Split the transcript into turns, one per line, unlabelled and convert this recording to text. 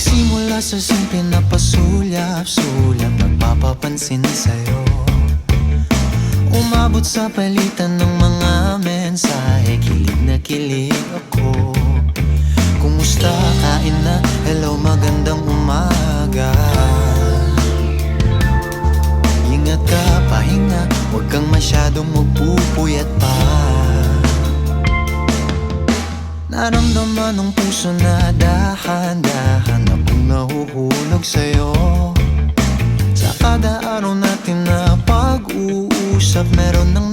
Nagsimula sa simple na pasulyap-sulyap, nagpapapansin sa'yo. Umabot sa palitan ng mga mensahe, kilig na kilig ako. Kumusta, kain na, hello, magandang umaga. Ingat ka, pahinga, huwag kang masyadong magpupuyat pa. Naramdaman ng puso na dahan-dahan akong nahuhulog sa'yo. Sa kada araw natin na pag-uusap, meron ng